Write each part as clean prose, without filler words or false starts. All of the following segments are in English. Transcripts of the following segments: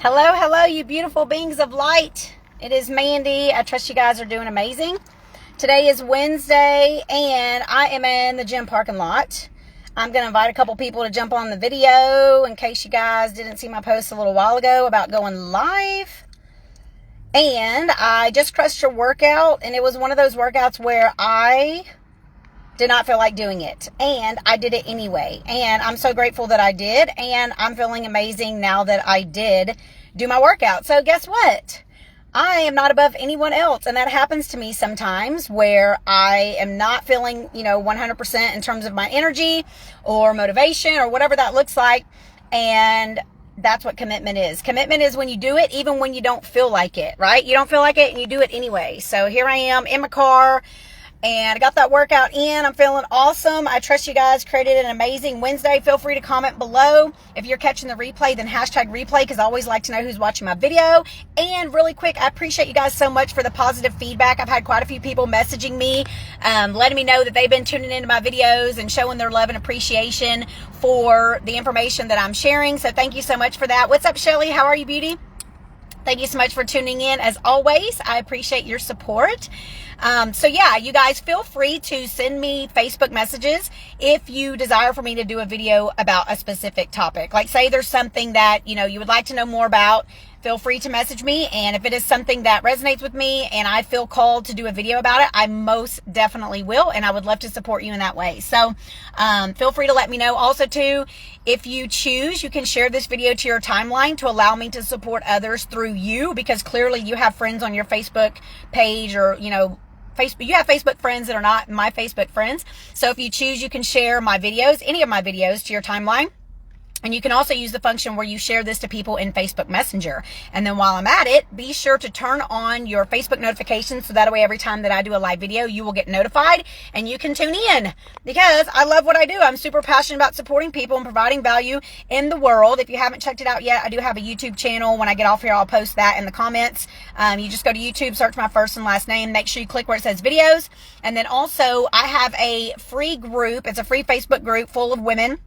Hello, hello, you beautiful beings of light. It is Mandy. I trust you guys are doing amazing. Today is Wednesday, and I am in the gym parking lot. I'm going to invite a couple people to jump on the video in case you guys didn't see my post a little while ago about going live. And I just crushed a workout, and it was one of those workouts where I did not feel like doing it, and I did it anyway, and I'm so grateful that I did, and I'm feeling amazing now that I did do my workout. So guess what? I am not above anyone else, and that happens to me sometimes where I am not feeling 100% in terms of my energy or motivation or whatever that looks like. And that's what commitment is. Commitment is when you do it even when you don't feel like it, right? You don't feel like it and you do it anyway. So here I am in my car, and I got that workout in. I'm feeling awesome. I trust you guys created an amazing Wednesday. Feel free to comment below. If you're catching the replay, then hashtag replay, because I always like to know who's watching my video. And really quick, I appreciate you guys so much for the positive feedback. I've had quite a few people messaging me, letting me know that they've been tuning into my videos and showing their love and appreciation for the information that I'm sharing. So thank you so much for that. What's up, Shelly? How are you, beauty? Thank you so much for tuning in. As always, I appreciate your support. So yeah, you guys feel free to send me Facebook messages if you desire for me to do a video about a specific topic. Like say there's something that, you would like to know more about, feel free to message me. And if it is something that resonates with me and I feel called to do a video about it, I most definitely will. And I would love to support you in that way. So feel free to let me know. Also too, if you choose, you can share this video to your timeline to allow me to support others through you, because clearly you have friends on your Facebook page, or, you have Facebook friends that are not my Facebook friends. So if you choose, you can share my videos, any of my videos, to your timeline. And you can also use the function where you share this to people in Facebook Messenger. And then while I'm at it, be sure to turn on your Facebook notifications, so that way every time that I do a live video, you will get notified and you can tune in, because I love what I do. I'm super passionate about supporting people and providing value in the world. If you haven't checked it out yet, I do have a YouTube channel. When I get off here, I'll post that in the comments. You just go to YouTube, search my first and last name. Make sure you click where it says videos. And then also I have a free group. It's a free Facebook group full of women.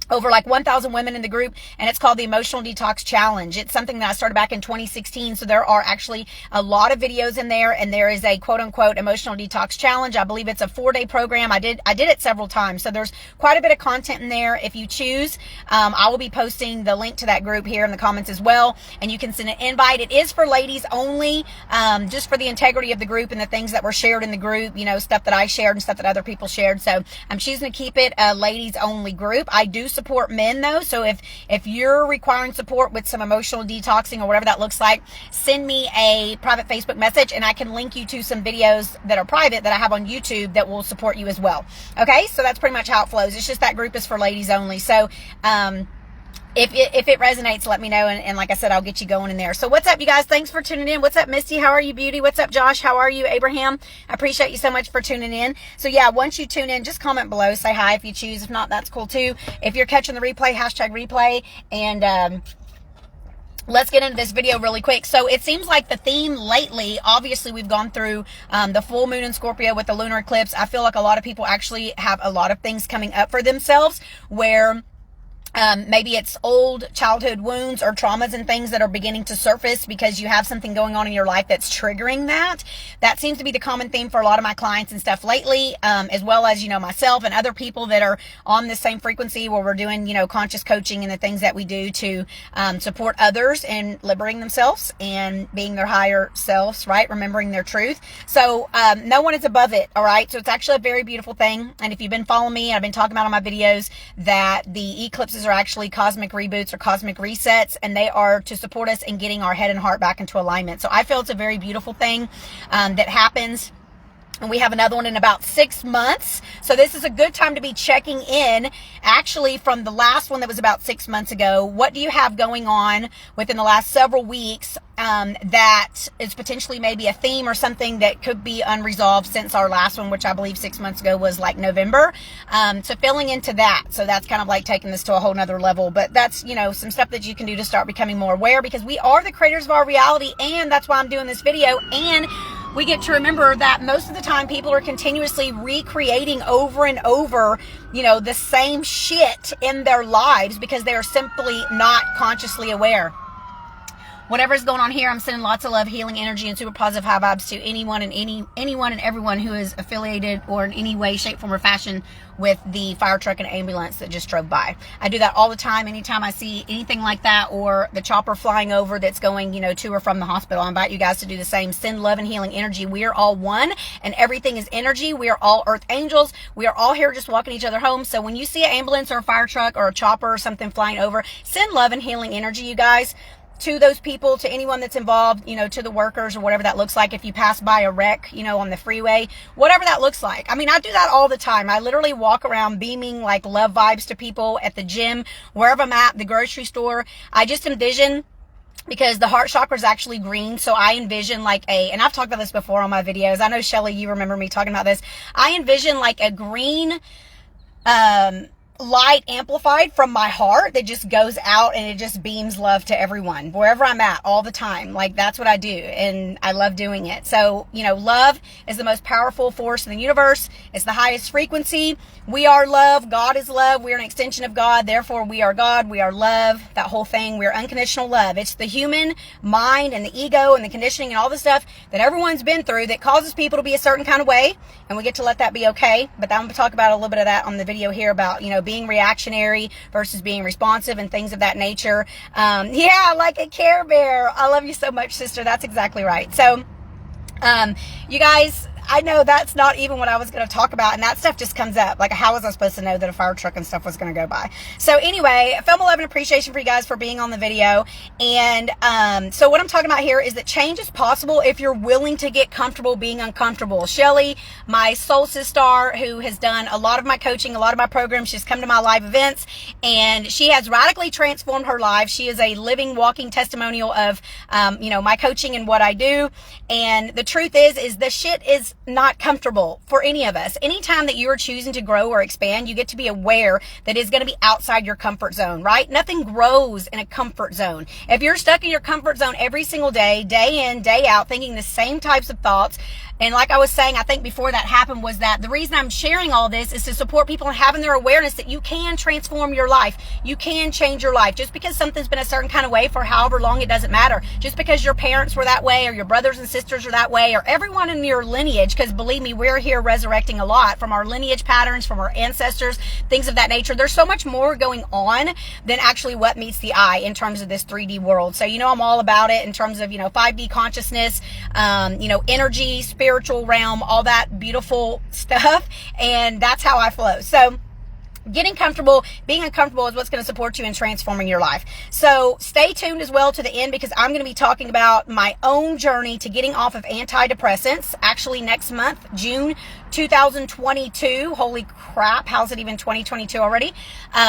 Over like 1,000 women in the group, and it's called the Emotional Detox Challenge. It's something that I started back in 2016, so there are actually a lot of videos in there, and there is a quote-unquote Emotional Detox Challenge. I believe it's a 4-day program. I did it several times, so there's quite a bit of content in there. If you choose, I will be posting the link to that group here in the comments as well, and you can send an invite. It is for ladies only, just for the integrity of the group and the things that were shared in the group, stuff that I shared and stuff that other people shared. So I'm choosing to keep it a ladies only group. I do support men though, so if you're requiring support with some emotional detoxing or whatever that looks like, send me a private Facebook message and I can link you to some videos that are private that I have on YouTube that will support you as well. Okay, so that's pretty much how it flows. It's just that group is for ladies only. So if it resonates, let me know, and like I said, I'll get you going in there. So what's up, you guys? Thanks for tuning in. What's up, Misty? How are you, beauty? What's up, Josh? How are you, Abraham? I appreciate you so much for tuning in. So yeah, once you tune in, just comment below, say hi if you choose. If not, that's cool too. If you're catching the replay, hashtag replay. And let's get into this video really quick. So it seems like the theme lately, obviously we've gone through the full moon in Scorpio with the lunar eclipse. I feel like a lot of people actually have a lot of things coming up for themselves where maybe it's old childhood wounds or traumas and things that are beginning to surface because you have something going on in your life that's triggering that. That seems to be the common theme for a lot of my clients and stuff lately, as well as, myself and other people that are on the same frequency where we're doing, conscious coaching and the things that we do to support others in liberating themselves and being their higher selves, right? Remembering their truth. So no one is above it, all right? So it's actually a very beautiful thing. And if you've been following me, I've been talking about on my videos that the eclipses are actually cosmic reboots or cosmic resets, and they are to support us in getting our head and heart back into alignment. So I feel it's a very beautiful thing that happens. And we have another one in about 6 months. So this is a good time to be checking in, actually, from the last one that was about 6 months ago. What do you have going on within the last several weeks that is potentially maybe a theme or something that could be unresolved since our last one, which I believe 6 months ago was like November. So filling into that. So that's kind of like taking this to a whole nother level. But that's, some stuff that you can do to start becoming more aware, because we are the creators of our reality. And that's why I'm doing this video. And we get to remember that most of the time people are continuously recreating over and over, the same shit in their lives because they are simply not consciously aware. whatever's going on here, I'm sending lots of love, healing energy, and super positive high vibes to anyone and everyone who is affiliated or in any way, shape, form, or fashion with the fire truck and ambulance that just drove by. I do that all the time. Anytime I see anything like that, or the chopper flying over that's going, to or from the hospital, I invite you guys to do the same. Send love and healing energy. We are all one, and everything is energy. We are all earth angels. We are all here just walking each other home. So when you see an ambulance or a fire truck or a chopper or something flying over, send love and healing energy, you guys, to those people, to anyone that's involved, to the workers or whatever that looks like. If you pass by a wreck, on the freeway, whatever that looks like. I mean, I do that all the time. I literally walk around beaming like love vibes to people at the gym, wherever I'm at, the grocery store. I just envision, because the heart chakra is actually green, so I envision and I've talked about this before on my videos. I know, Shelly, you remember me talking about this. I envision like a green, light amplified from my heart that just goes out and it just beams love to everyone wherever I'm at all the time. Like, that's what I do, and I love doing it. So love is the most powerful force in the universe. It's the highest frequency. We are love. God is love. We are an extension of God. Therefore, we are God. We are love. That whole thing. We are unconditional love. It's the human mind and the ego and the conditioning and all the stuff that everyone's been through that causes people to be a certain kind of way, and we get to let that be okay. But I'm going to talk about a little bit of that on the video here about being reactionary versus being responsive and things of that nature. Yeah, like a Care Bear. I love you so much, sister. That's exactly right. So, you guys, I know that's not even what I was going to talk about, and that stuff just comes up. Like, how was I supposed to know that a fire truck and stuff was going to go by? So anyway, film 11 appreciation for you guys for being on the video. And so what I'm talking about here is that change is possible if you're willing to get comfortable being uncomfortable. Shelly, my soul sister, who has done a lot of my coaching, a lot of my programs, she's come to my live events, and she has radically transformed her life. She is a living, walking testimonial of, my coaching and what I do. And the truth is the shit is not comfortable for any of us. Anytime that you are choosing to grow or expand, you get to be aware that it's going to be outside your comfort zone, right? Nothing grows in a comfort zone. If you're stuck in your comfort zone every single day, day in, day out, thinking the same types of thoughts, and like I was saying, I think before that happened, was that the reason I'm sharing all this is to support people and having their awareness that you can transform your life. You can change your life. Just because something's been a certain kind of way for however long, it doesn't matter. Just because your parents were that way, or your brothers and sisters are that way, or everyone in your lineage, because believe me, we're here resurrecting a lot from our lineage patterns, from our ancestors, things of that nature. There's so much more going on than actually what meets the eye in terms of this 3D world. So, I'm all about it in terms of, 5D consciousness, energy, spiritual realm, all that beautiful stuff. And that's how I flow. So getting comfortable, being uncomfortable is what's going to support you in transforming your life. So stay tuned as well to the end, because I'm going to be talking about my own journey to getting off of antidepressants. Actually, next month, June 2022, holy crap, how's it even 2022 already?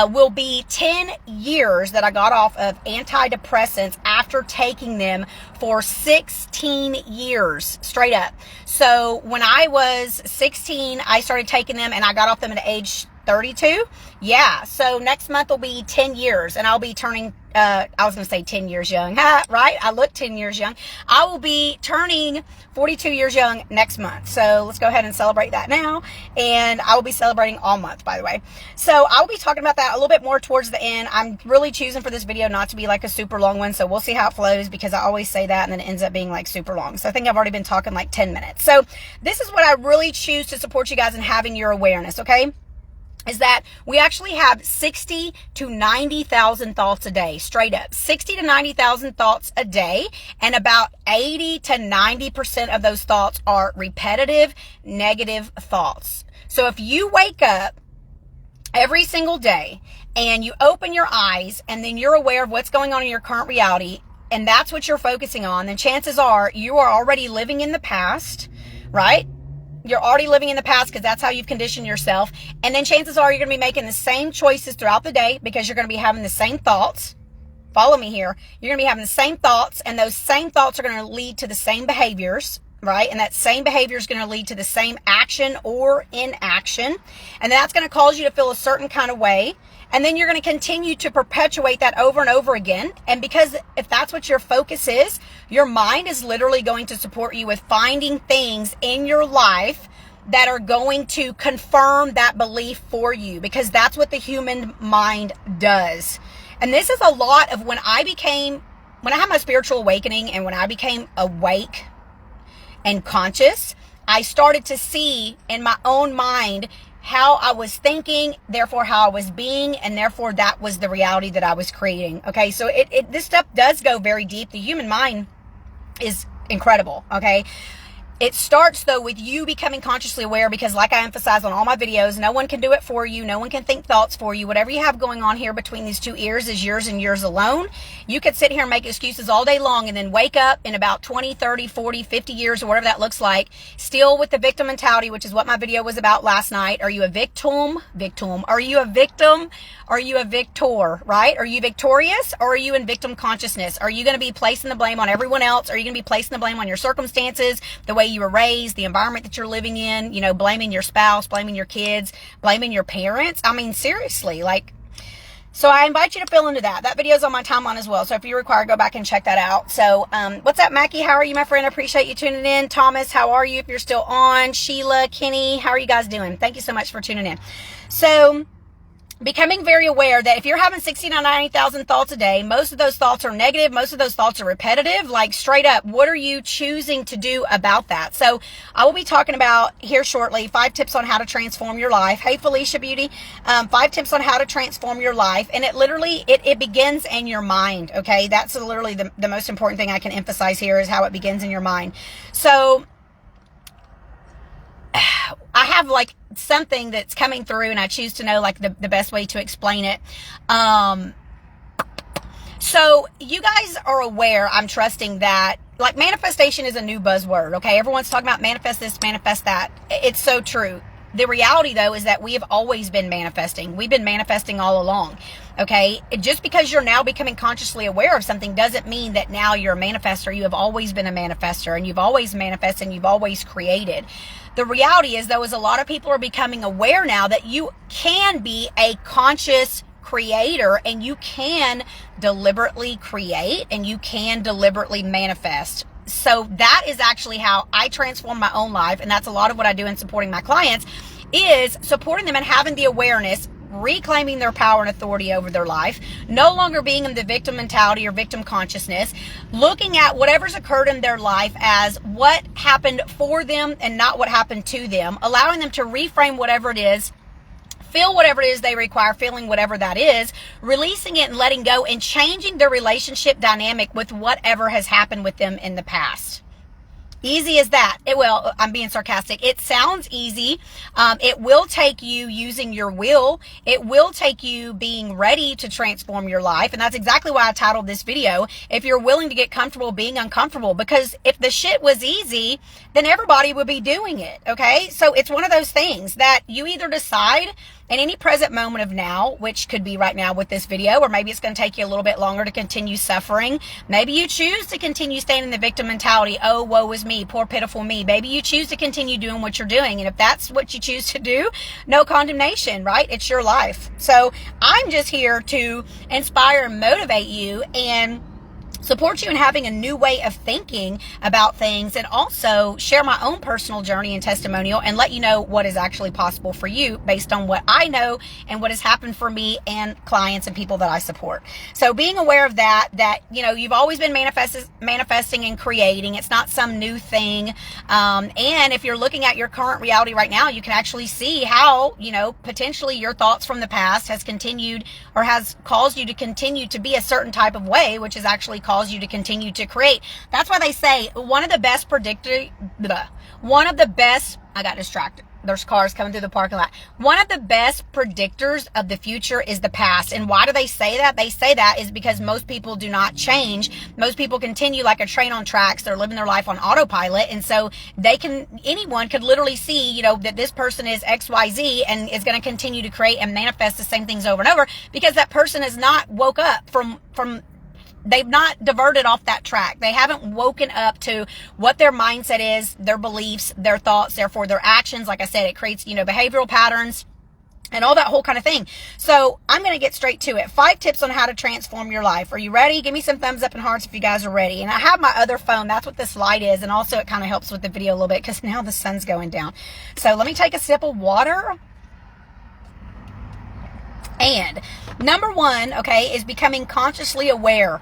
Will be 10 years that I got off of antidepressants after taking them for 16 years straight up. So when I was 16, I started taking them, and I got off them at age 32. Yeah. So next month will be 10 years, and I'll be turning, I was going to say 10 years young, right? I look 10 years young. I will be turning 42 years young next month. So let's go ahead and celebrate that now. And I will be celebrating all month, by the way. So I'll be talking about that a little bit more towards the end. I'm really choosing for this video not to be like a super long one. So we'll see how it flows, because I always say that and then it ends up being like super long. So I think I've already been talking like 10 minutes. So this is what I really choose to support you guys in having your awareness. Okay. Is that we actually have 60 to 90,000 thoughts a day, straight up. 60 to 90,000 thoughts a day, and about 80 to 90% of those thoughts are repetitive, negative thoughts. So if you wake up every single day and you open your eyes and then you're aware of what's going on in your current reality, and that's what you're focusing on, then chances are you are already living in the past, right? You're already living in the past, because that's how you've conditioned yourself. And then chances are you're going to be making the same choices throughout the day, because you're going to be having the same thoughts. Follow me here. You're going to be having the same thoughts, and those same thoughts are going to lead to the same behaviors, right? And that same behavior is going to lead to the same action or inaction. And that's going to cause you to feel a certain kind of way. And then you're going to continue to perpetuate that over and over again. And because if that's what your focus is, your mind is literally going to support you with finding things in your life that are going to confirm that belief for you, because that's what the human mind does. And this is a lot of when I became when I had my spiritual awakening and when I became awake and conscious, I started to see in my own mind how I was thinking, therefore how I was being, and therefore that was the reality that I was creating. Okay, so this stuff does go very deep. The human mind is incredible. Okay, it starts though with you becoming consciously aware, because like I emphasize on all my videos, no one can do it for you. No one can think thoughts for you. Whatever you have going on here between these two ears is yours and yours alone. You could sit here and make excuses all day long and then wake up in about 20, 30, 40, 50 years or whatever that looks like, still with the victim mentality, which is what my video was about last night. Are you a victim? Are you a victim? Are you a victor, right? Are you victorious, or are you in victim consciousness? Are you going to be placing the blame on everyone else? Are you going to be placing the blame on your circumstances, the way you were raised, the environment that you're living in, you know, blaming your spouse, blaming your kids, blaming your parents? I mean, seriously, like, so I invite you to fill into that. That video is on my timeline as well. So if you require, go back and check that out. So, what's up, Mackie? How are you, my friend? I appreciate you tuning in. Thomas, how are you if you're still on? Sheila, Kenny, how are you guys doing? Thank you so much for tuning in. So, becoming very aware that if you're having 60,000 to 90,000 thoughts a day, most of those thoughts are negative. Most of those thoughts are repetitive. Like, straight up, what are you choosing to do about that? So I will be talking about here shortly 5 tips on how to transform your life. Hey, Felicia Beauty, 5 tips on how to transform your life. And it literally, it begins in your mind. Okay. That's literally the most important thing I can emphasize here, is how it begins in your mind. So I have like something that's coming through, and I choose to know like the best way to explain it. So you guys are aware, I'm trusting, that like manifestation is a new buzzword. Okay. Everyone's talking about manifest this, manifest that. It's so true. The reality though is that we have always been manifesting. We've been manifesting all along. Okay. Just because you're now becoming consciously aware of something doesn't mean that now you're a manifestor. You have always been a manifestor, and you've always manifested, and you've always created. The reality is though, is a lot of people are becoming aware now that you can be a conscious creator, and you can deliberately create, and you can deliberately manifest. So that is actually how I transform my own life. And that's a lot of what I do in supporting my clients, is supporting them and having the awareness, reclaiming their power and authority over their life, no longer being in the victim mentality or victim consciousness, looking at whatever's occurred in their life as what happened for them and not what happened to them, allowing them to reframe whatever it is, feel whatever it is they require, feeling whatever that is, releasing it and letting go, and changing their relationship dynamic with whatever has happened with them in the past. Easy as that. It will. I'm being sarcastic. It sounds easy. It will take you using your will. It will take you being ready to transform your life. And that's exactly why I titled this video, if you're willing to get comfortable being uncomfortable. Because if the shit was easy, then everybody would be doing it. Okay. So it's one of those things that you either decide in any present moment of now, which could be right now with this video, or maybe it's going to take you a little bit longer to continue suffering. Maybe you choose to continue staying in the victim mentality. Oh, woe is me, poor pitiful me. Maybe you choose to continue doing what you're doing. And if that's what you choose to do, no condemnation, right? It's your life. So I'm just here to inspire and motivate you and support you in having a new way of thinking about things, and also share my own personal journey and testimonial and let you know what is actually possible for you based on what I know and what has happened for me and clients and people that I support. So being aware of that, you know, you've always been manifesting and creating. It's not some new thing. And if you're looking at your current reality right now, you can actually see how, you know, potentially your thoughts from the past has continued or has caused you to continue to be a certain type of way, which is actually cause you to continue to create. That's why they say one of the best I got distracted. There's cars coming through the parking lot. One of the best predictors of the future is the past. And why do they say that? They say that is because most people do not change. Most people continue like a train on tracks. They're living their life on autopilot. And so anyone could literally see, you know, that this person is XYZ and is going to continue to create and manifest the same things over and over, because that person has not woke up from they've not diverted off that track. They haven't woken up to what their mindset is, their beliefs, their thoughts, therefore their actions. Like I said, it creates, you know, behavioral patterns and all that whole kind of thing. So I'm going to get straight to it. 5 tips on how to transform your life. Are you ready? Give me some thumbs up and hearts if you guys are ready. And I have my other phone. That's what this light is. And also it kind of helps with the video a little bit because now the sun's going down. So let me take a sip of water. And number 1, okay, is becoming consciously aware.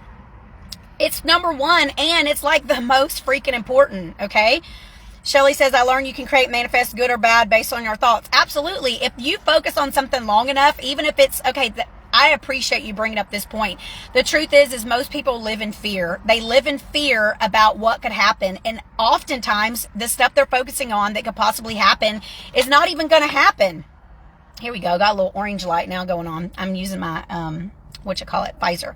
It's number one, and it's like the most freaking important, okay? Shelly says, I learned you can create, manifest good or bad based on your thoughts. Absolutely. If you focus on something long enough, even if it's, okay, I appreciate you bringing up this point. The truth is most people live in fear. They live in fear about what could happen. And oftentimes, the stuff they're focusing on that could possibly happen is not even going to happen. Here we go. Got a little orange light now going on. I'm using my, Pfizer.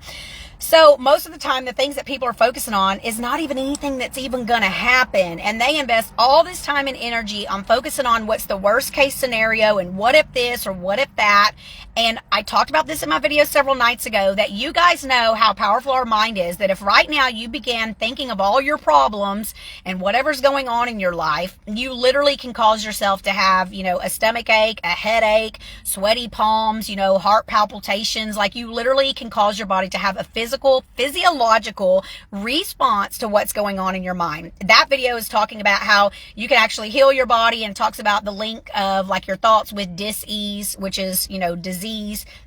So most of the time, the things that people are focusing on is not even anything that's even going to happen. And they invest all this time and energy on focusing on what's the worst case scenario and what if this or what if that. And I talked about this in my video several nights ago, that you guys know how powerful our mind is, that if right now you began thinking of all your problems and whatever's going on in your life, you literally can cause yourself to have, a stomach ache, a headache, sweaty palms, heart palpitations. Like, you literally can cause your body to have a physiological response to what's going on in your mind. That video is talking about how you can actually heal your body, and talks about the link of like your thoughts with dis-ease, which is, disease,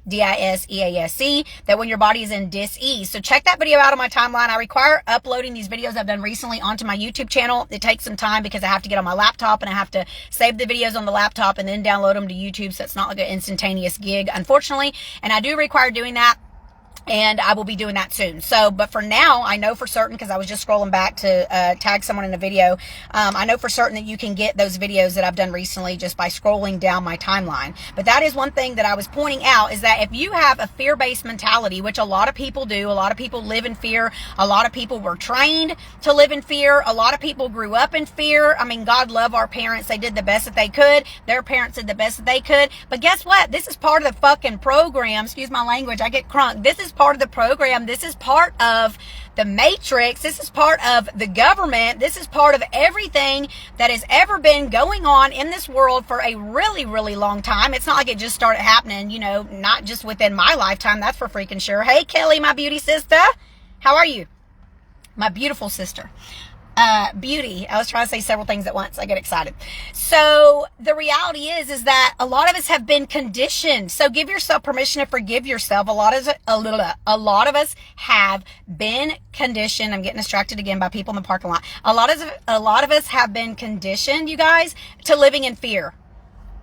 D-I-S-E-A-S-E, that when your body is in dis-ease. So check that video out on my timeline. I require uploading these videos I've done recently onto my YouTube channel. It takes some time because I have to get on my laptop and I have to save the videos on the laptop and then download them to YouTube. So it's not like an instantaneous gig, unfortunately. And I do require doing that. And I will be doing that soon. So, but for now, I know for certain, because I was just scrolling back to tag someone in a video, I know for certain that you can get those videos that I've done recently just by scrolling down my timeline. But that is one thing that I was pointing out, is that if you have a fear-based mentality, which a lot of people do, a lot of people live in fear, a lot of people were trained to live in fear, a lot of people grew up in fear. I mean, God love our parents. They did the best that they could. Their parents did the best that they could. But guess what? This is part of the fucking program. Excuse my language. I get crunk. This is part of the program. This is part of the matrix. This is part of the government. This is part of everything that has ever been going on in this world for a really, really long time. It's not like it just started happening, not just within my lifetime. That's for freaking sure. Hey, Kelly, my beauty sister. How are you? My beautiful sister. Beauty. I was trying to say several things at once. I get excited. So the reality is that a lot of us have been conditioned. So give yourself permission to forgive yourself. A lot of us have been conditioned. I'm getting distracted again by people in the parking lot. A lot of us have been conditioned, you guys, to living in fear.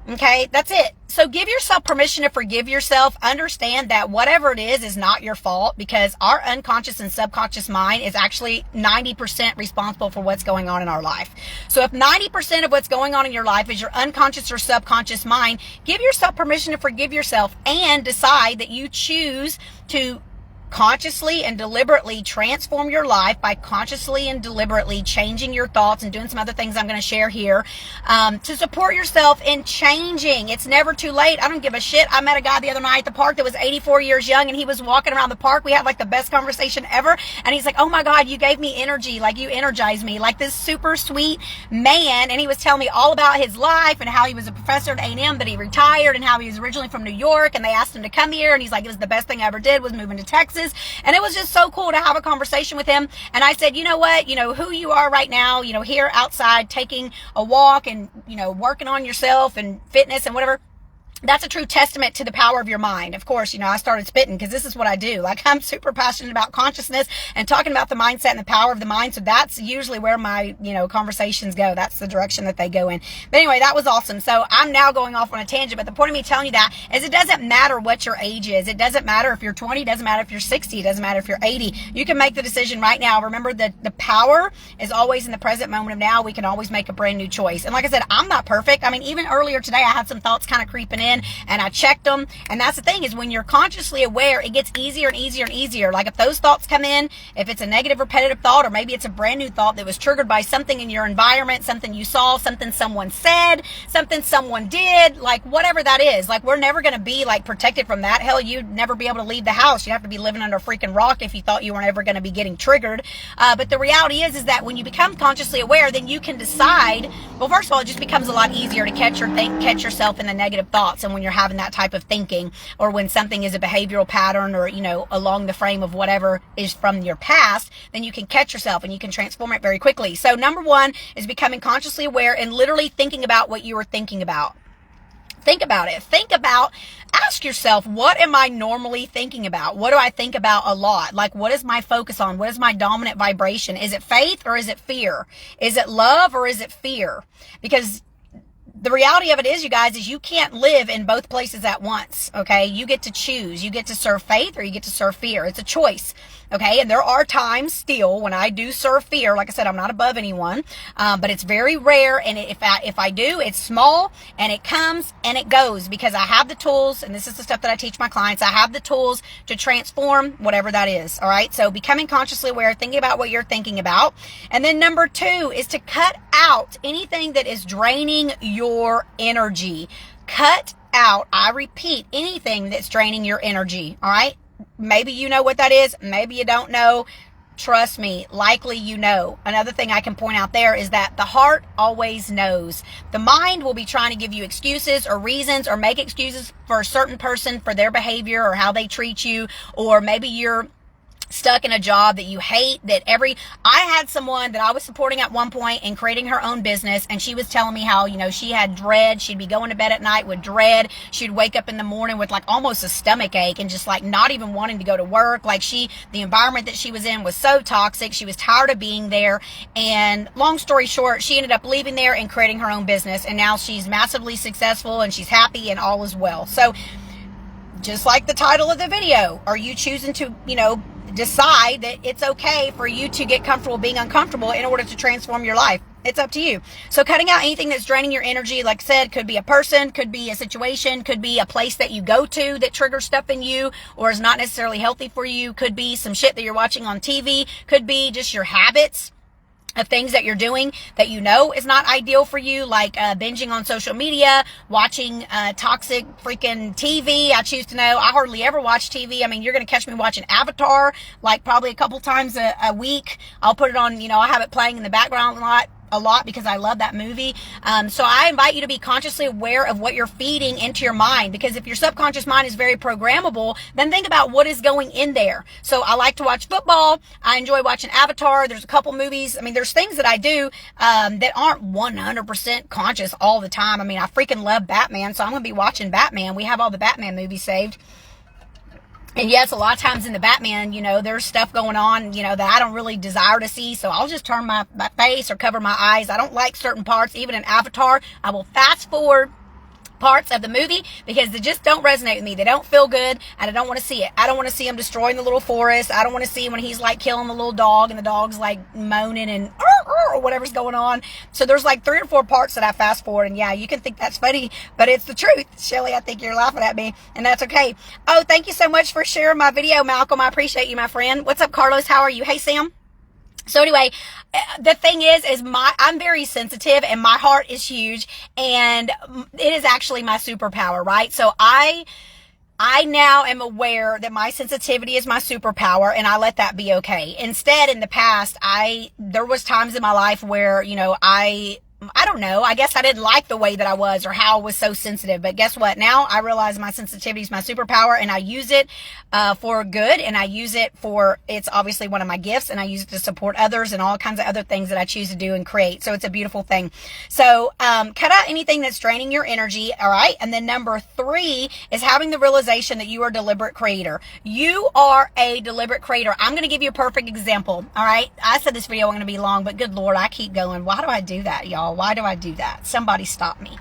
Okay, that's it. So give yourself permission to forgive yourself. Understand that whatever it is not your fault, because our unconscious and subconscious mind is actually 90% responsible for what's going on in our life. So if 90% of what's going on in your life is your unconscious or subconscious mind, give yourself permission to forgive yourself and decide that you choose to consciously and deliberately transform your life by consciously and deliberately changing your thoughts and doing some other things I'm going to share here to support yourself in changing. It's never too late. I don't give a shit. I met a guy the other night at the park that was 84 years young, and he was walking around the park. We had like the best conversation ever, and he's like, oh my God, you gave me energy. Like, you energized me. Like, this super sweet man. And he was telling me all about his life and how he was a professor at A&M, but he retired, and how he was originally from New York, and they asked him to come here, and he's like, it was the best thing I ever did was moving to Texas. And it was just so cool to have a conversation with him. And I said, you know what, who you are right now, here outside taking a walk and, working on yourself and fitness and whatever. That's a true testament to the power of your mind. Of course, I started spitting because this is what I do. Like, I'm super passionate about consciousness and talking about the mindset and the power of the mind. So that's usually where my, conversations go. That's the direction that they go in. But anyway, that was awesome. So I'm now going off on a tangent, but the point of me telling you that is it doesn't matter what your age is. It doesn't matter if you're 20. It doesn't matter if you're 60. It doesn't matter if you're 80. You can make the decision right now. Remember that the power is always in the present moment of now. We can always make a brand new choice. And like I said, I'm not perfect. I mean, even earlier today, I had some thoughts kind of creeping in, and I checked them. And that's the thing, is when you're consciously aware, it gets easier and easier and easier. Like, if those thoughts come in, if it's a negative repetitive thought, or maybe it's a brand new thought that was triggered by something in your environment, something you saw, something someone said, something someone did, like whatever that is, like, we're never going to be like protected from that. Hell, you'd never be able to leave the house. You'd have to be living under a freaking rock if you thought you weren't ever going to be getting triggered. But the reality is that when you become consciously aware, then you can decide. Well, first of all, it just becomes a lot easier to catch yourself in the negative thoughts. And when you're having that type of thinking, or when something is a behavioral pattern, or along the frame of whatever is from your past, then you can catch yourself and you can transform it very quickly. So number one is becoming consciously aware and literally thinking about what you were thinking about. Think about it. Ask yourself, what am I normally thinking about? What do I think about a lot? Like, what is my focus on? What is my dominant vibration? Is it faith or is it fear? Is it love or is it fear? Because the reality of it is, you guys, is you can't live in both places at once, okay? You get to choose. You get to serve faith or you get to serve fear. It's a choice, okay? And there are times still when I do serve fear. Like I said, I'm not above anyone, but it's very rare. And if I do, it's small and it comes and it goes because I have the tools, and this is the stuff that I teach my clients. I have the tools to transform whatever that is, all right? So becoming consciously aware, thinking about what you're thinking about. And then number 2 is to cut out anything that is draining your energy. Cut out, I repeat, anything that's draining your energy, all right? Maybe you know what that is. Maybe you don't know. Trust me, likely you know. Another thing I can point out there is that the heart always knows. The mind will be trying to give you excuses or reasons or make excuses for a certain person for their behavior or how they treat you, or maybe you're stuck in a job that you hate. I had someone that I was supporting at one point in creating her own business, and she was telling me how, she had dread. She'd be going to bed at night with dread. She'd wake up in the morning with like almost a stomach ache and just like not even wanting to go to work. Like the environment that she was in was so toxic. She was tired of being there. And long story short, she ended up leaving there and creating her own business. And now she's massively successful and she's happy and all is well. So just like the title of the video, are you choosing to, decide that it's okay for you to get comfortable being uncomfortable in order to transform your life? It's up to you. So cutting out anything that's draining your energy, like I said, could be a person, could be a situation, could be a place that you go to that triggers stuff in you or is not necessarily healthy for you, could be some shit that you're watching on TV, could be just your habits of things that you're doing that is not ideal for you, like binging on social media, watching toxic freaking TV. I choose to know I hardly ever watch TV. I mean, you're going to catch me watching Avatar like probably a couple times a week. I'll put it on, I have it playing in the background a lot because I love that movie. So I invite you to be consciously aware of what you're feeding into your mind, because if your subconscious mind is very programmable, then think about what is going in there. So I like to watch football. I enjoy watching Avatar. There's a couple movies. I mean, there's things that I do that aren't 100% conscious all the time. I mean, I freaking love Batman, so I'm going to be watching Batman. We have all the Batman movies saved. And yes, a lot of times in the Batman, there's stuff going on, that I don't really desire to see. So I'll just turn my face or cover my eyes. I don't like certain parts. Even in Avatar, I will fast forward parts of the movie because they just don't resonate with me. They don't feel good, and I don't want to see it. I don't want to see him destroying the little forest. I don't want to see when he's like killing the little dog and the dog's like moaning and or whatever's going on. So there's like 3 or 4 parts that I fast forward, and yeah, you can think that's funny, but it's the truth. Shelly, I think you're laughing at me, and that's okay. Oh, thank you so much for sharing my video, Malcolm. I appreciate you, my friend. What's up, Carlos? How are you? Hey, Sam. So anyway, the thing is I'm very sensitive and my heart is huge, and it is actually my superpower, right? So I now am aware that my sensitivity is my superpower, and I let that be okay. Instead, in the past, there was times in my life where, I don't know, I guess I didn't like the way that I was or how I was so sensitive. But guess what? Now I realize my sensitivity is my superpower, and I use it for good, and I use it it's obviously one of my gifts, and I use it to support others and all kinds of other things that I choose to do and create. So it's a beautiful thing. So cut out anything that's draining your energy, all right? And then number 3 is having the realization that you are a deliberate creator. You are a deliberate creator. I'm going to give you a perfect example, all right? I said this video was going to be long, but good Lord, I keep going. Why do I do that, y'all? Why do I do that? Somebody stop me.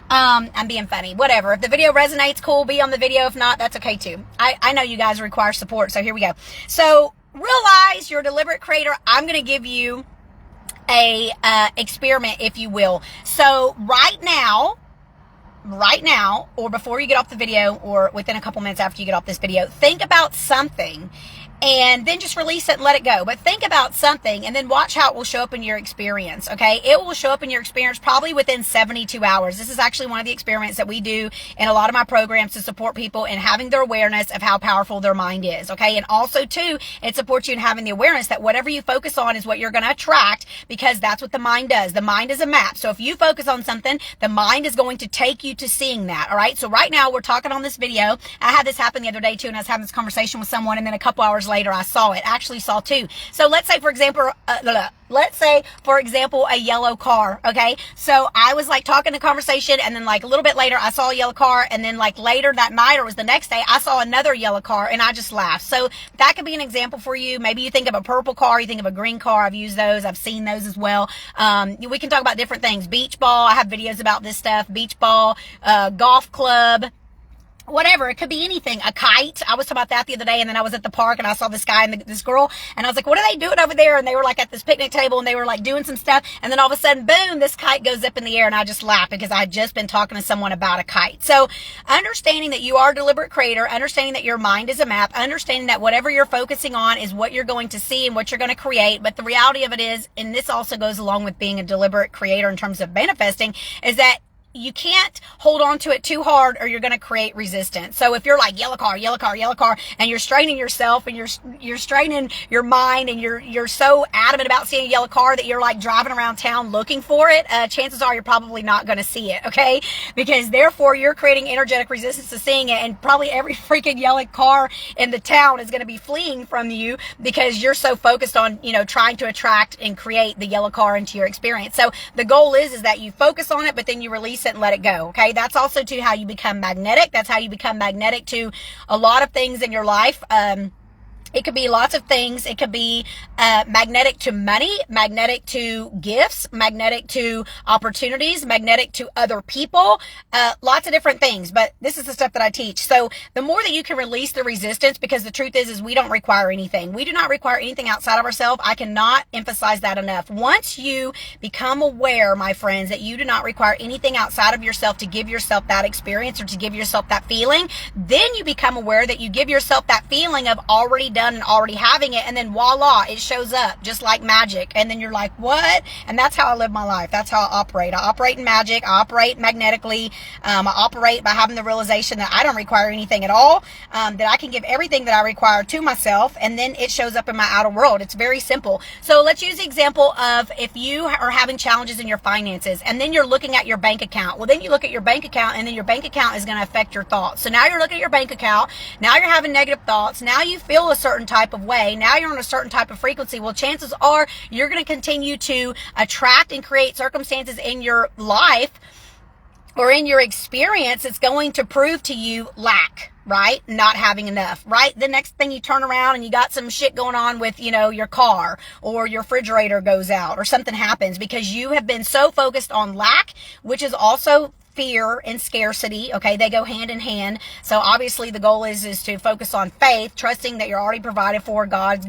I'm being funny. Whatever. If the video resonates, cool. Be on the video. If not, that's okay too. I know you guys require support, so here we go. So realize you're a deliberate creator. I'm going to give you a experiment, if you will. So right now, or before you get off the video, or within a couple minutes after you get off this video, think about something and then just release it and let it go. But think about something and then watch how it will show up in your experience, okay? It will show up in your experience probably within 72 hours. This is actually one of the experiments that we do in a lot of my programs to support people in having their awareness of how powerful their mind is, okay? And also, too, it supports you in having the awareness that whatever you focus on is what you're going to attract, because that's what the mind does. The mind is a map. So if you focus on something, the mind is going to take you to seeing that, all right? So right now, we're talking on this video. I had this happen the other day, too, and I was having this conversation with someone, and then a couple hours later, later, I actually saw two. So let's say, for example, a yellow car. Okay. So I was like talking to conversation, and then like a little bit later, I saw a yellow car. And then like later that night, or it was the next day, I saw another yellow car, and I just laughed. So that could be an example for you. Maybe you think of a purple car, you think of a green car. I've used those. I've seen those as well. We can talk about different things. Beach ball. I have videos about this stuff. Beach ball, golf club, whatever. It could be anything. A kite. I was talking about that the other day, and then I was at the park and I saw this guy and this girl, and I was like, what are they doing over there? And they were like at this picnic table, and they were like doing some stuff, and then all of a sudden, boom, this kite goes up in the air, and I just laughed because I had just been talking to someone about a kite. So understanding that you are a deliberate creator, understanding that your mind is a map, understanding that whatever you're focusing on is what you're going to see and what you're going to create. But the reality of it is, and this also goes along with being a deliberate creator in terms of manifesting, is that you can't hold on to it too hard, or you're going to create resistance. So if you're like yellow car, and you're straining yourself, and you're straining your mind, and you're so adamant about seeing a yellow car that you're like driving around town looking for it, chances are you're probably not going to see it. Okay. Because therefore you're creating energetic resistance to seeing it. And probably every freaking yellow car in the town is going to be fleeing from you because you're so focused on, trying to attract and create the yellow car into your experience. So the goal is that you focus on it, but then you release it and let it go. Okay. That's also to how you become magnetic. That's how you become magnetic to a lot of things in your life. It could be lots of things. It could be magnetic to money, magnetic to gifts, magnetic to opportunities, magnetic to other people, lots of different things. But this is the stuff that I teach. So the more that you can release the resistance, because the truth is we don't require anything. We do not require anything outside of ourselves. I cannot emphasize that enough. Once you become aware, my friends, that you do not require anything outside of yourself to give yourself that experience or to give yourself that feeling, then you become aware that you give yourself that feeling of already done and already having it, and then voila, it shows up just like magic. And then you're like, what? And that's how I live my life. That's how I operate. I operate in magic. I operate magnetically. I operate by having the realization that I don't require anything at all, that I can give everything that I require to myself, and then it shows up in my outer world. It's very simple. So let's use the example of if you are having challenges in your finances, and then you're looking at your bank account. Well, then you look at your bank account, and then your bank account is going to affect your thoughts. So now you're looking at your bank account. Now you're having negative thoughts. Now you feel a certain type of way. Now you're on a certain type of frequency. Well, chances are you're going to continue to attract and create circumstances in your life or in your experience. It's going to prove to you lack, right? Not having enough, right? The next thing you turn around and you got some shit going on with, your car, or your refrigerator goes out, or something happens because you have been so focused on lack, which is also fear and scarcity. Okay. They go hand in hand. So obviously the goal is to focus on faith, trusting that you're already provided for. God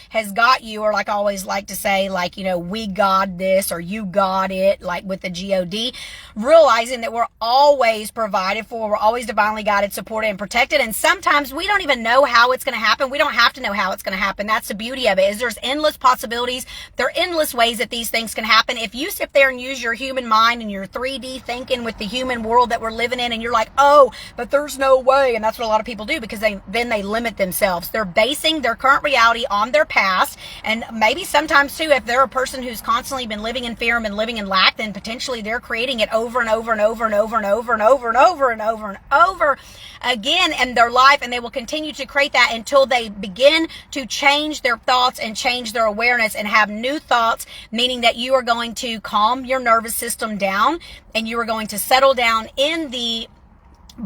has got you, or like I always like to say, like, we got this, or you got it, like with the God, realizing that we're always provided for. We're always divinely guided, supported, and protected. And sometimes we don't even know how it's going to happen. We don't have to know how it's going to happen. That's the beauty of it, is there's endless possibilities. There are endless ways that these things can happen. If you sit there and use your human mind and your 3D thinking with the human world that we're living in, and you're like, oh, but there's no way. And that's what a lot of people do, because they limit themselves. They're basing their current reality on their past. And maybe sometimes too, if they're a person who's constantly been living in fear and been living in lack, then potentially they're creating it over and over and over and over and over and over and over and over and over again in their life. And they will continue to create that until they begin to change their thoughts and change their awareness and have new thoughts, meaning that you are going to calm your nervous system down, and you are going to settle down in the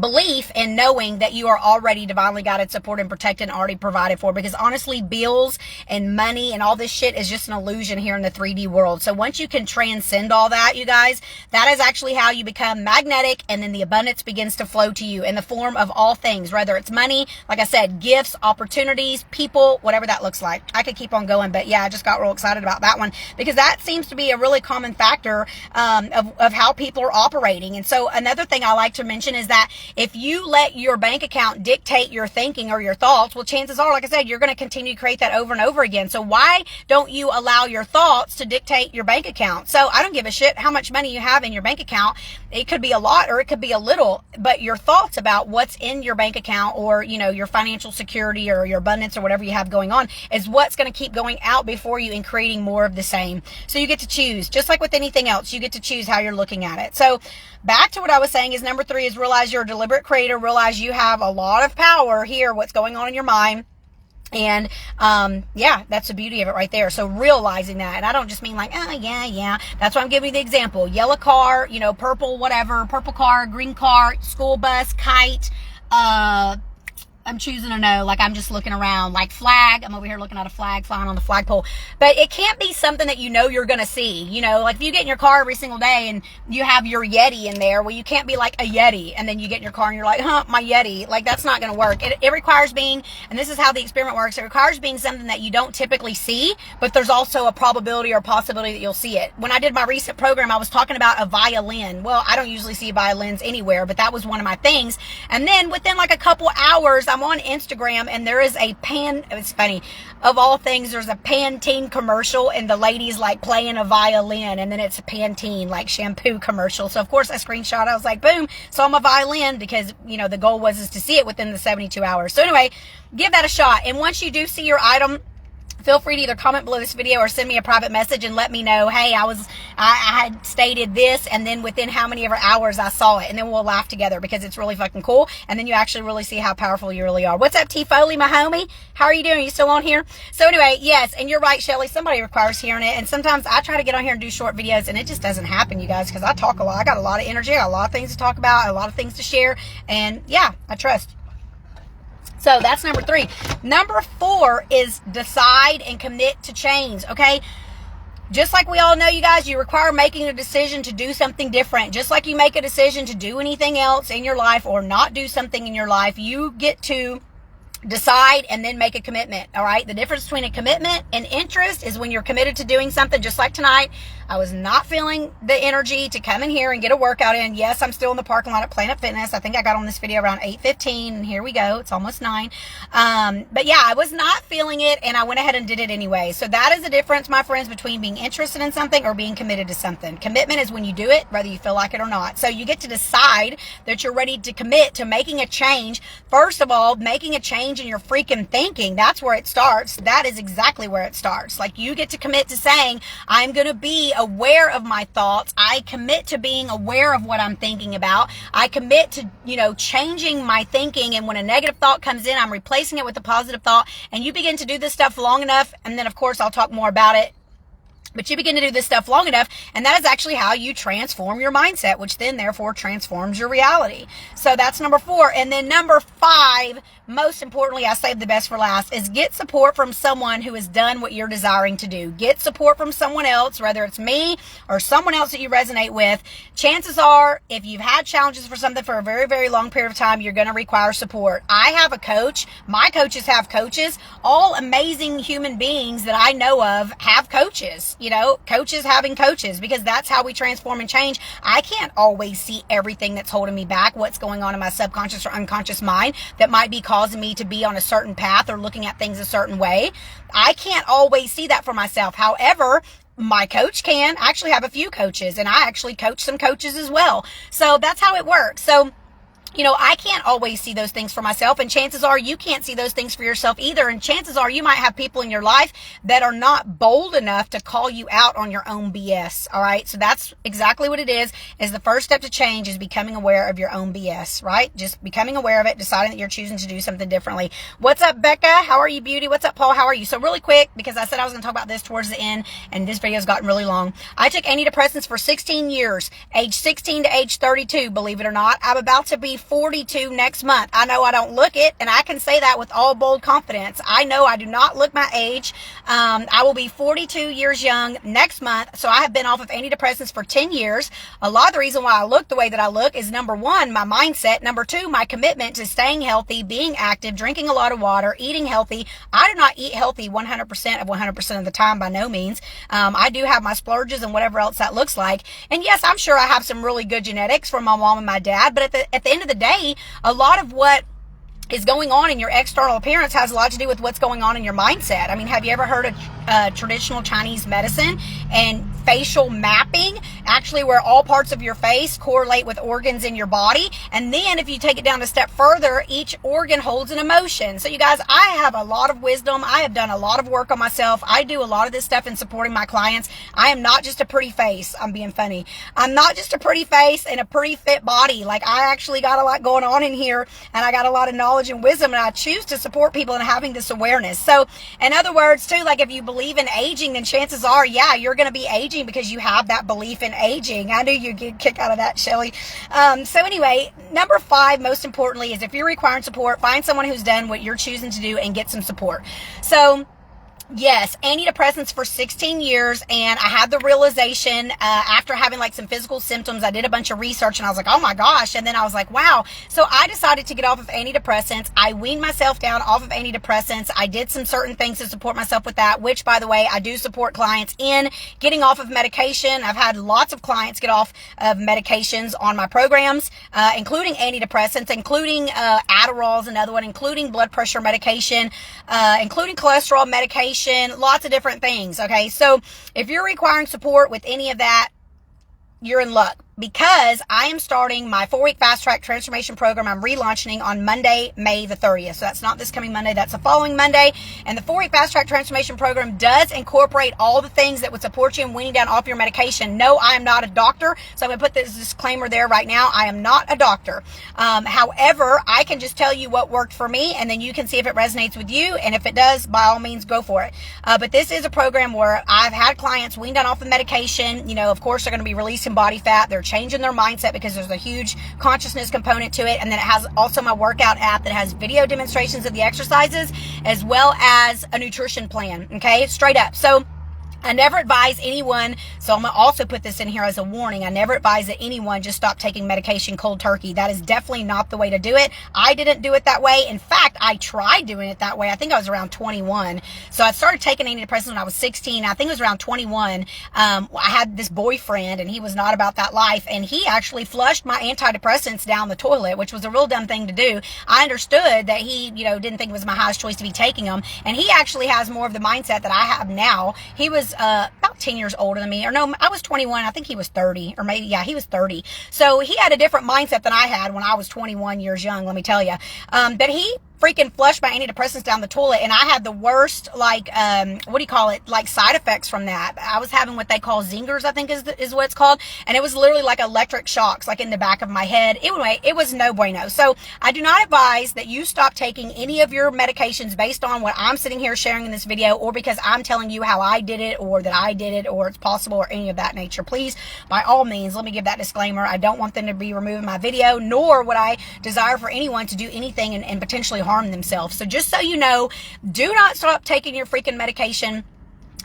belief and knowing that you are already divinely guided, supported, and protected, and already provided for. Because honestly, bills and money and all this shit is just an illusion here in the 3D world. So once you can transcend all that, you guys, that is actually how you become magnetic, and then the abundance begins to flow to you in the form of all things, whether it's money, like I said, gifts, opportunities, people, whatever that looks like. I could keep on going, but yeah, I just got real excited about that one, because that seems to be a really common factor of how people are operating. And so another thing I like to mention is that if you let your bank account dictate your thinking or your thoughts, well, chances are, like I said, you're going to continue to create that over and over again. So why don't you allow your thoughts to dictate your bank account? So I don't give a shit how much money you have in your bank account. It could be a lot or it could be a little, but your thoughts about what's in your bank account, or, your financial security or your abundance or whatever you have going on, is what's going to keep going out before you and creating more of the same. So you get to choose, just like with anything else, you get to choose how you're looking at it. So back to what I was saying is number 3 is realize you're a deliberate creator. Realize you have a lot of power here, what's going on in your mind. And yeah, that's the beauty of it right there. So realizing that, and I don't just mean like, oh yeah, that's why I'm giving you the example. Yellow car, you know, purple, whatever, purple car, green car, school bus, kite, I'm choosing a no. Like, I'm just looking around. Like, flag. I'm over here looking at a flag flying on the flagpole. But it can't be something that you know you're going to see. You know, like if you get in your car every single day and you have your Yeti in there, well, you can't be like a Yeti. And then you get in your car and you're like, my Yeti. Like, that's not going to work. It requires being, and this is how the experiment works, it requires being something that you don't typically see, but there's also a probability or possibility that you'll see it. When I did my recent program, I was talking about a violin. Well, I don't usually see violins anywhere, but that was one of my things. And then within like a couple hours, I'm on Instagram and there is it's funny, of all things, there's a Pantene commercial and the lady's like playing a violin, and then it's a Pantene like shampoo commercial. So of course I screenshot, I was like, boom, saw my violin, because you know the goal was to see it within the 72 hours. So anyway, give that a shot. And once you do see your item, feel free to either comment below this video or send me a private message and let me know, hey, I had stated this, and then within how many ever hours I saw it, and then we'll laugh together, because it's really fucking cool. And then you actually really see how powerful you really are. What's up, T Foley, my homie? How are you doing? Are you still on here? So anyway, yes, and you're right, Shelly, somebody requires hearing it. And sometimes I try to get on here and do short videos, and it just doesn't happen, you guys, because I talk a lot. I got a lot of energy, I got a lot of things to talk about, a lot of things to share, and yeah, I trust. So that's number 3. Number 4 is decide and commit to change, okay? Just like we all know, you guys, you require making a decision to do something different. Just like you make a decision to do anything else in your life or not do something in your life, you get to decide and then make a commitment. All right. The difference between a commitment and interest is when you're committed to doing something. Just like tonight, I was not feeling the energy to come in here and get a workout in. Yes, I'm still in the parking lot at Planet Fitness. I think I got on this video around 8:15, and here we go. It's almost 9. But yeah, I was not feeling it, and I went ahead and did it anyway. So that is the difference, my friends, between being interested in something or being committed to something. Commitment is when you do it, whether you feel like it or not. So you get to decide that you're ready to commit to making a change. First of all, making a change in your freaking thinking. That's where it starts. That is exactly where it starts. Like, you get to commit to saying, I'm going to be aware of my thoughts. I commit to being aware of what I'm thinking about. I commit to, changing my thinking. And when a negative thought comes in, I'm replacing it with a positive thought. And you begin to do this stuff long enough. And then, of course, I'll talk more about it. But you begin to do this stuff long enough, and that is actually how you transform your mindset, which then therefore transforms your reality. So that's number 4. And then number 5, most importantly, I saved the best for last, is get support from someone who has done what you're desiring to do. Get support from someone else, whether it's me or someone else that you resonate with. Chances are, if you've had challenges for something for a very, very long period of time, you're going to require support. I have a coach. My coaches have coaches. All amazing human beings that I know of have coaches. Coaches having coaches, because that's how we transform and change. I can't always see everything that's holding me back, what's going on in my subconscious or unconscious mind that might be causing me to be on a certain path or looking at things a certain way. I can't always see that for myself. However, my coach can. I actually have a few coaches, and I actually coach some coaches as well. So that's how it works. So I can't always see those things for myself, and chances are you can't see those things for yourself either. And chances are you might have people in your life that are not bold enough to call you out on your own BS. All right. So that's exactly what it is the first step to change is becoming aware of your own BS, right? Just becoming aware of it, deciding that you're choosing to do something differently. What's up, Becca? How are you, beauty? What's up, Paul? How are you? So really quick, because I said I was going to talk about this towards the end, and this video has gotten really long. I took antidepressants for 16 years, age 16 to age 32, believe it or not. I'm about to be 42 next month. I know I don't look it, and I can say that with all bold confidence. I know I do not look my age. I will be 42 years young next month. So I have been off of antidepressants for 10 years. A lot of the reason why I look the way that I look is, number 1, my mindset. Number 2, my commitment to staying healthy, being active, drinking a lot of water, eating healthy. I do not eat healthy 100% of the time, by no means. I do have my splurges and whatever else that looks like. And yes, I'm sure I have some really good genetics from my mom and my dad, but at the end of the day, a lot of what is going on in your external appearance has a lot to do with what's going on in your mindset. I mean, have you ever heard of traditional Chinese medicine? And facial mapping, actually where all parts of your face correlate with organs in your body. And then if you take it down a step further, each organ holds an emotion. So you guys, I have a lot of wisdom. I have done a lot of work on myself. I do a lot of this stuff in supporting my clients. I am not just a pretty face. I'm being funny. I'm not just a pretty face and a pretty fit body. Like, I actually got a lot going on in here, and I got a lot of knowledge and wisdom, and I choose to support people in having this awareness. So in other words too, like, if you believe in aging, then chances are, yeah, you're going to be aging because you have that belief in aging. I knew you'd get a kick out of that, Shelly. So anyway, number 5, most importantly, is if you're requiring support, find someone who's done what you're choosing to do and get some support. So yes, antidepressants for 16 years, and I had the realization after having like some physical symptoms. I did a bunch of research, and I was like, oh my gosh, and then I was like, wow. So I decided to get off of antidepressants. I weaned myself down off of antidepressants. I did some certain things to support myself with that, which, by the way, I do support clients in getting off of medication. I've had lots of clients get off of medications on my programs, including antidepressants, including Adderall's another one, including blood pressure medication, including cholesterol medication, lots of different things. Okay, so if you're requiring support with any of that, you're in luck, because I am starting my 4-week fast track transformation program. I'm relaunching on Monday, May the 30th. So that's not this coming Monday, that's the following Monday. And the 4-week fast track transformation program does incorporate all the things that would support you in weaning down off your medication. No, I am not a doctor. So I'm going to put this disclaimer there right now. I am not a doctor. However, I can just tell you what worked for me, and then you can see if it resonates with you. And if it does, by all means, go for it. But this is a program where I've had clients weaned down off of medication. You know, of course, they're going to be releasing body fat. They're changing their mindset because there's a huge consciousness component to it. And then it has also my workout app that has video demonstrations of the exercises, as well as a nutrition plan. Okay, straight up. So I never advise anyone, so I'm going to also put this in here as a warning. I never advise that anyone just stop taking medication cold turkey. That is definitely not the way to do it. I didn't do it that way. In fact, I tried doing it that way. I think I was around 21. So I started taking antidepressants when I was 16. I think it was around 21. I had this boyfriend, and he was not about that life, and he actually flushed my antidepressants down the toilet, which was a real dumb thing to do. I understood that he, didn't think it was my highest choice to be taking them, and he actually has more of the mindset that I have now. He was about 10 years older than me, or no, I was 21. I think he was 30, or maybe, yeah, he was 30. So he had a different mindset than I had when I was 21 years young, let me tell you. But he freaking flushed my antidepressants down the toilet, and I had the worst, like, like side effects from that. I was having what they call zingers, I think is what it's called, and it was literally like electric shocks, like in the back of my head. Anyway, it was no bueno. So I do not advise that you stop taking any of your medications based on what I'm sitting here sharing in this video, or because I'm telling you how I did it, or that I did it, or it's possible, or any of that nature. Please, by all means, let me give that disclaimer. I don't want them to be removing my video, nor would I desire for anyone to do anything and potentially harm themselves. So just so you know, do not stop taking your freaking medication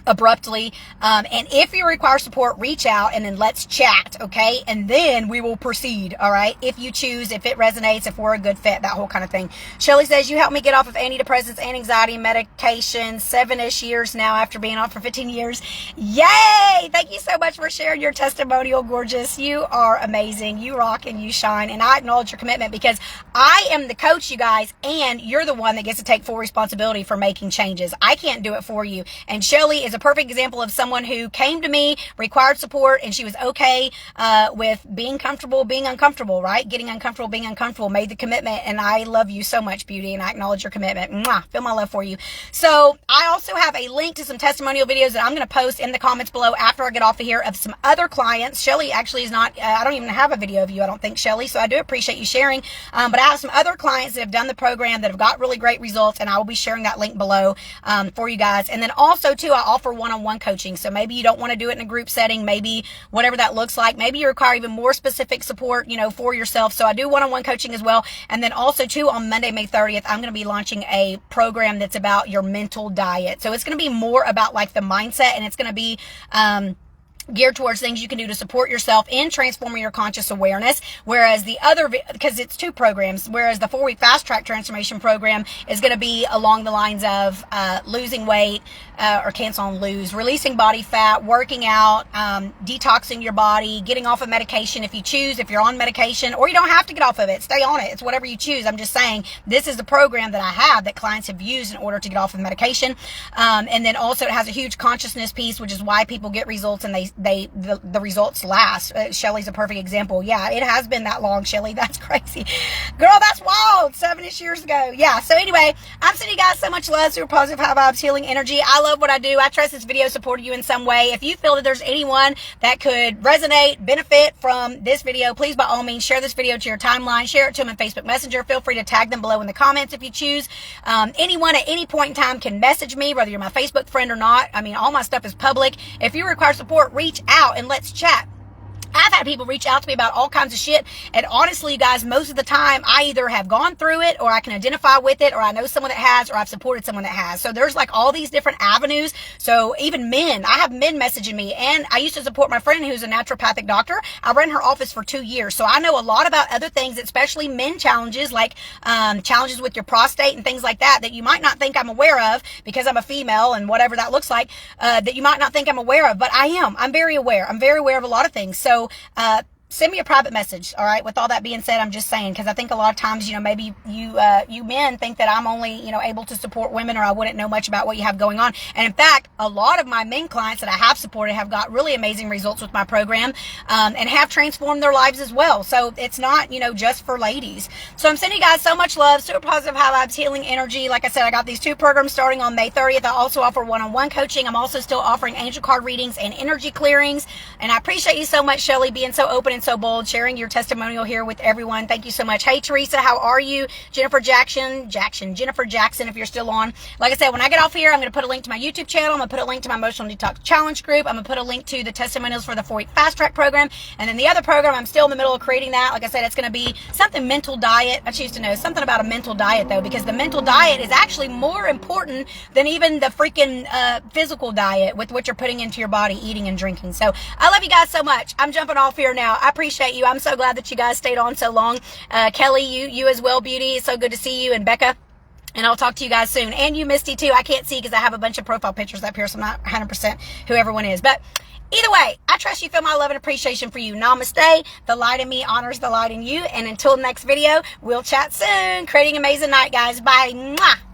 abruptly. And if you require support, reach out, and then let's chat, okay? And then we will proceed, all right? If you choose, if it resonates, if we're a good fit, that whole kind of thing. Shelly says, you helped me get off of antidepressants and anxiety medication 7-ish years now after being off for 15 years. Yay! Thank you so much for sharing your testimonial, gorgeous. You are amazing. You rock and you shine. And I acknowledge your commitment, because I am the coach, you guys, and you're the one that gets to take full responsibility for making changes. I can't do it for you. And Shelly is a perfect example of someone who came to me, required support, and she was okay with being comfortable, being uncomfortable, right? Getting uncomfortable, being uncomfortable, made the commitment. And I love you so much, beauty, and I acknowledge your commitment. Mwah, feel my love for you. So I also have a link to some testimonial videos that I'm going to post in the comments below after I get off of here, of some other clients. Shelly actually is not, I don't even have a video of you, I don't think, Shelly, so I do appreciate you sharing. But I have some other clients that have done the program that have got really great results, and I will be sharing that link below for you guys. And then also, too, I offer one-on-one coaching. So maybe you don't want to do it in a group setting, maybe whatever that looks like. Maybe you require even more specific support, for yourself. So I do one-on-one coaching as well. And then also, too, on Monday, May 30th, I'm going to be launching a program that's about your mental diet. So it's going to be more about like the mindset, and it's going to be geared towards things you can do to support yourself in transforming your conscious awareness. Whereas the other, because it's 2 programs, whereas the 4-week fast track transformation program is going to be along the lines of losing weight, or cancel on lose, releasing body fat, working out, detoxing your body, getting off of medication if you choose, if you're on medication, or you don't have to get off of it, stay on it. It's whatever you choose. I'm just saying, this is the program that I have that clients have used in order to get off of medication. And then also it has a huge consciousness piece, which is why people get results and the results last. Shelly's a perfect example. Yeah, it has been that long, Shelly. That's crazy. Girl, that's wild. 7-ish years ago. Yeah, so anyway, I'm sending you guys so much love, super positive, high vibes, healing energy. I love what I do. I trust this video supported you in some way. If you feel that there's anyone that could resonate, benefit from this video, please by all means share this video to your timeline. Share it to them in Facebook Messenger. Feel free to tag them below in the comments if you choose. Anyone at any point in time can message me, whether you're my Facebook friend or not. I mean, all my stuff is public. If you require support, reach out and let's chat. I've had people reach out to me about all kinds of shit, and honestly, you guys, most of the time, I either have gone through it, or I can identify with it, or I know someone that has, or I've supported someone that has. So there's like all these different avenues. So even men, I have men messaging me, and I used to support my friend who's a naturopathic doctor. I ran her office for 2 years, so I know a lot about other things, especially men challenges, like challenges with your prostate and things like that, that you might not think I'm aware of because I'm a female and whatever that looks like, that you might not think I'm aware of, but I am. I'm very aware. I'm very aware of a lot of things. So send me a private message. All right. With all that being said, I'm just saying, because I think a lot of times, you know, maybe you men think that I'm only, you know, able to support women, or I wouldn't know much about what you have going on. And in fact, a lot of my men clients that I have supported have got really amazing results with my program, and have transformed their lives as well. So it's not, you know, just for ladies. So I'm sending you guys so much love, super positive, high vibes, healing energy. Like I said, I got these 2 programs starting on May 30th. I also offer one-on-one coaching. I'm also still offering angel card readings and energy clearings. And I appreciate you so much, Shelly, being so open and so bold, sharing your testimonial here with everyone. Thank you so much. Hey, Teresa, how are you? Jennifer Jackson, if you're still on. Like I said, when I get off here, I'm going to put a link to my YouTube channel. I'm going to put a link to my Emotional Detox Challenge group. I'm going to put a link to the testimonials for the 4-week fast track program. And then the other program, I'm still in the middle of creating that. Like I said, it's going to be something mental diet. I choose to know something about a mental diet, though, because the mental diet is actually more important than even the freaking physical diet with what you're putting into your body, eating and drinking. So I love you guys so much. I'm jumping off here now. I appreciate you. I'm so glad that you guys stayed on so long. Kelly, you as well, beauty. It's so good to see you. And Becca. And I'll talk to you guys soon. And you, Misty, too. I can't see because I have a bunch of profile pictures up here, so I'm not 100% who everyone is. But either way, I trust you feel my love and appreciation for you. Namaste. The light in me honors the light in you. And until next video, we'll chat soon. Creating an amazing night, guys. Bye. Mwah.